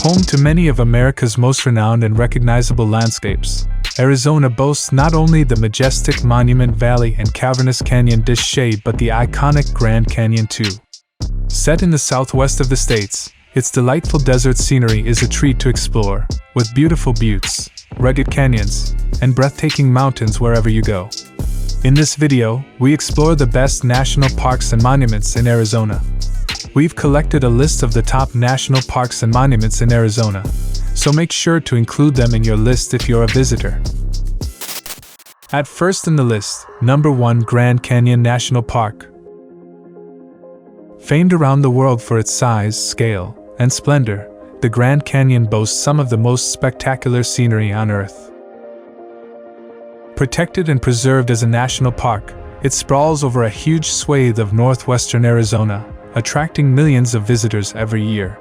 Home to many of America's most renowned and recognizable landscapes, Arizona boasts not only the majestic Monument Valley and cavernous Canyon de Chelly but the iconic Grand Canyon too. Set in the southwest of the states, its delightful desert scenery is a treat to explore, with beautiful buttes, rugged canyons, and breathtaking mountains wherever you go. In this video, we explore the best national parks and monuments in Arizona. We've collected a list of the top national parks and monuments in Arizona, so make sure to include them in your list if you're a visitor. At first in the list, number 1, Grand Canyon National Park. Famed around the world for its size, scale, and splendor, the Grand Canyon boasts some of the most spectacular scenery on Earth. Protected and preserved as a national park, it sprawls over a huge swathe of northwestern Arizona, attracting millions of visitors every year.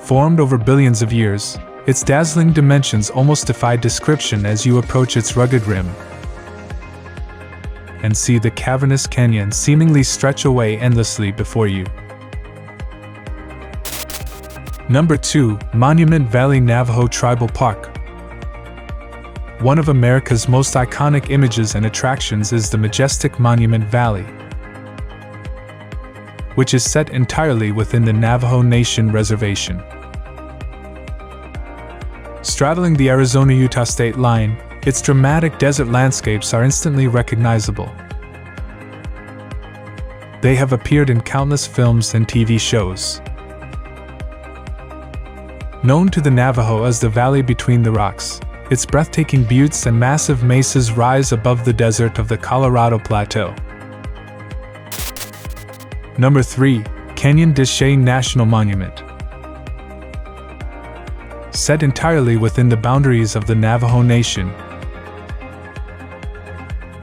Formed over billions of years, its dazzling dimensions almost defy description as you approach its rugged rim and see the cavernous canyon seemingly stretch away endlessly before you. Number 2, Monument Valley Navajo Tribal Park. One of America's most iconic images and attractions is the majestic Monument Valley, which is set entirely within the Navajo Nation reservation. Straddling the Arizona-Utah state line, its dramatic desert landscapes are instantly recognizable. They have appeared in countless films and TV shows. Known to the Navajo as the Valley Between the Rocks, its breathtaking buttes and massive mesas rise above the desert of the Colorado Plateau. Number 3, Canyon de Chelly National Monument. Set entirely within the boundaries of the Navajo Nation,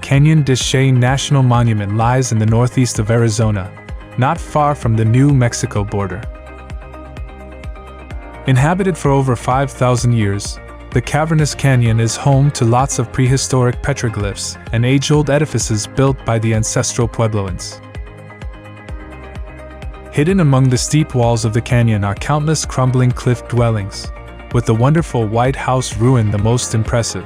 Canyon de Chelly National Monument lies in the northeast of Arizona, not far from the New Mexico border. Inhabited for over 5,000 years, the cavernous canyon is home to lots of prehistoric petroglyphs and age-old edifices built by the ancestral Puebloans. Hidden among the steep walls of the canyon are countless crumbling cliff dwellings, with the wonderful White House ruin the most impressive.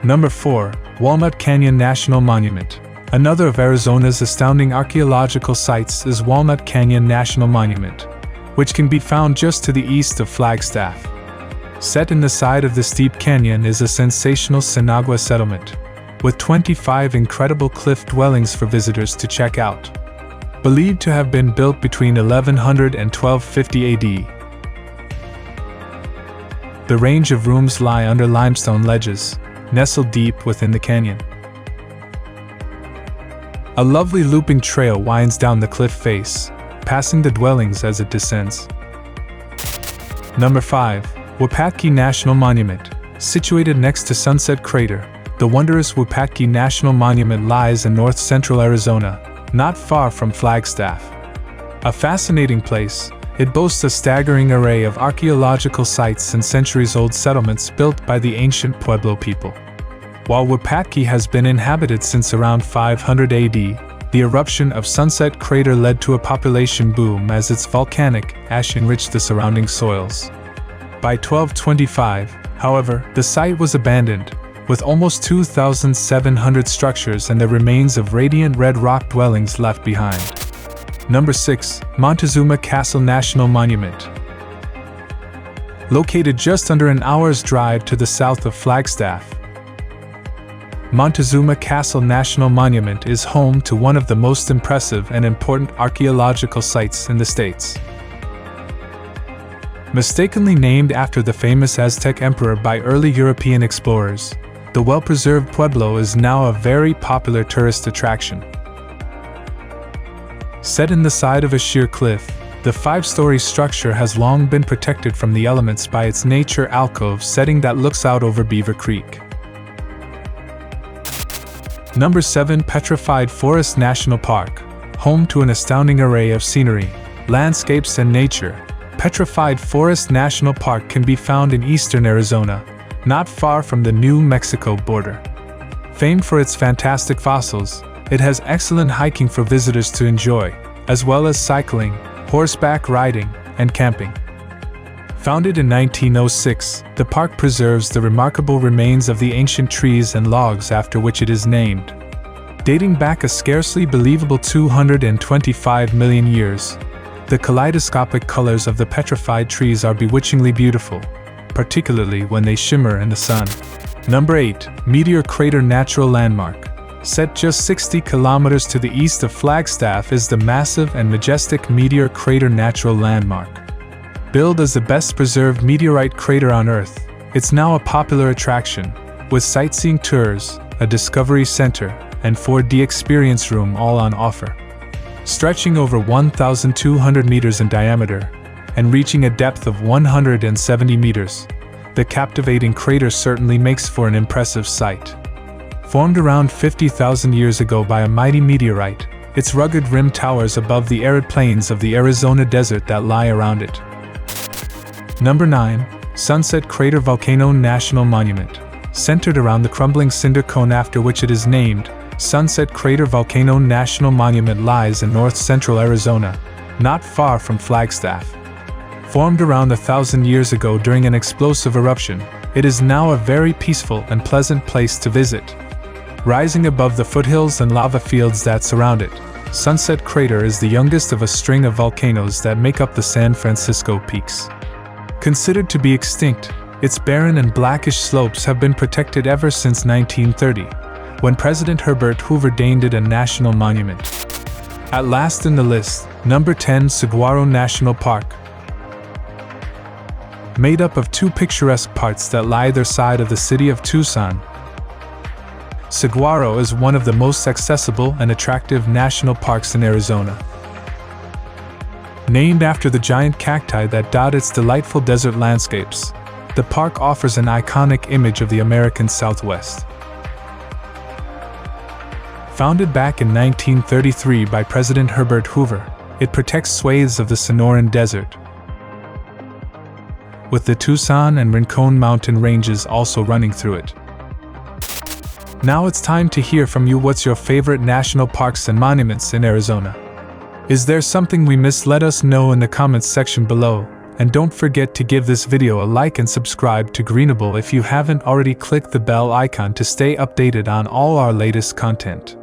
Number 4, Walnut Canyon National Monument. Another of Arizona's astounding archaeological sites is Walnut Canyon National Monument, which can be found just to the east of Flagstaff. Set in the side of the steep canyon is a sensational Sinagua settlement, with 25 incredible cliff dwellings for visitors to check out. Believed to have been built between 1100 and 1250 AD. The range of rooms lie under limestone ledges, nestled deep within the canyon. A lovely looping trail winds down the cliff face, passing the dwellings as it descends. Number 5, Wupatki National Monument. Situated next to Sunset Crater, the wondrous Wupatki National Monument lies in north-central Arizona, not far from Flagstaff. A fascinating place, it boasts a staggering array of archaeological sites and centuries-old settlements built by the ancient Pueblo people. While Wupatki has been inhabited since around 500 AD, the eruption of Sunset Crater led to a population boom as its volcanic ash enriched the surrounding soils. By 1225, however, the site was abandoned, with almost 2,700 structures and the remains of radiant red rock dwellings left behind. Number 6, Montezuma Castle National Monument. Located just under an hour's drive to the south of Flagstaff, Montezuma Castle National Monument is home to one of the most impressive and important archaeological sites in the states. Mistakenly named after the famous Aztec emperor by early European explorers, the well-preserved Pueblo is now a very popular tourist attraction. Set in the side of a sheer cliff, the 5-story structure has long been protected from the elements by its nature alcove setting that looks out over Beaver Creek. Number 7, Petrified Forest National Park. Home to an astounding array of scenery, landscapes and nature, Petrified Forest National Park can be found in eastern Arizona, not far from the New Mexico border. Famed for its fantastic fossils, it has excellent hiking for visitors to enjoy, as well as cycling, horseback riding, and camping. Founded in 1906, the park preserves the remarkable remains of the ancient trees and logs after which it is named. Dating back a scarcely believable 225 million years, the kaleidoscopic colors of the petrified trees are bewitchingly beautiful, particularly when they shimmer in the sun. Number 8. Meteor Crater Natural Landmark. Set just 60 kilometers to the east of Flagstaff is the massive and majestic Meteor Crater Natural Landmark. Billed as the best preserved meteorite crater on Earth, it's now a popular attraction, with sightseeing tours, a discovery center, and 4D experience room all on offer. Stretching over 1,200 meters in diameter and reaching a depth of 170 meters, the captivating crater certainly makes for an impressive sight. Formed around 50,000 years ago by a mighty meteorite, its rugged rim towers above the arid plains of the Arizona desert that lie around it. Number 9. Sunset Crater Volcano National Monument. Centered around the crumbling cinder cone after which it is named, Sunset Crater Volcano National Monument lies in north-central Arizona, not far from Flagstaff. Formed around 1,000 years ago during an explosive eruption, it is now a very peaceful and pleasant place to visit. Rising above the foothills and lava fields that surround it, Sunset Crater is the youngest of a string of volcanoes that make up the San Francisco Peaks. Considered to be extinct, its barren and blackish slopes have been protected ever since 1930, when President Herbert Hoover deemed it a national monument. At last in the list, number 10. Saguaro National Park. Made up of two picturesque parts that lie either side of the city of Tucson, Saguaro is one of the most accessible and attractive national parks in Arizona. Named after the giant cacti that dot its delightful desert landscapes, the park offers an iconic image of the American Southwest. Founded back in 1933 by President Herbert Hoover, it protects swathes of the Sonoran Desert, with the Tucson and Rincon mountain ranges also running through it. Now it's time to hear from you. What's your favorite national parks and monuments in Arizona? Is there something we missed? Let us know in the comments section below, and don't forget to give this video a like and subscribe to Greenable if you haven't already. Click the bell icon to stay updated on all our latest content.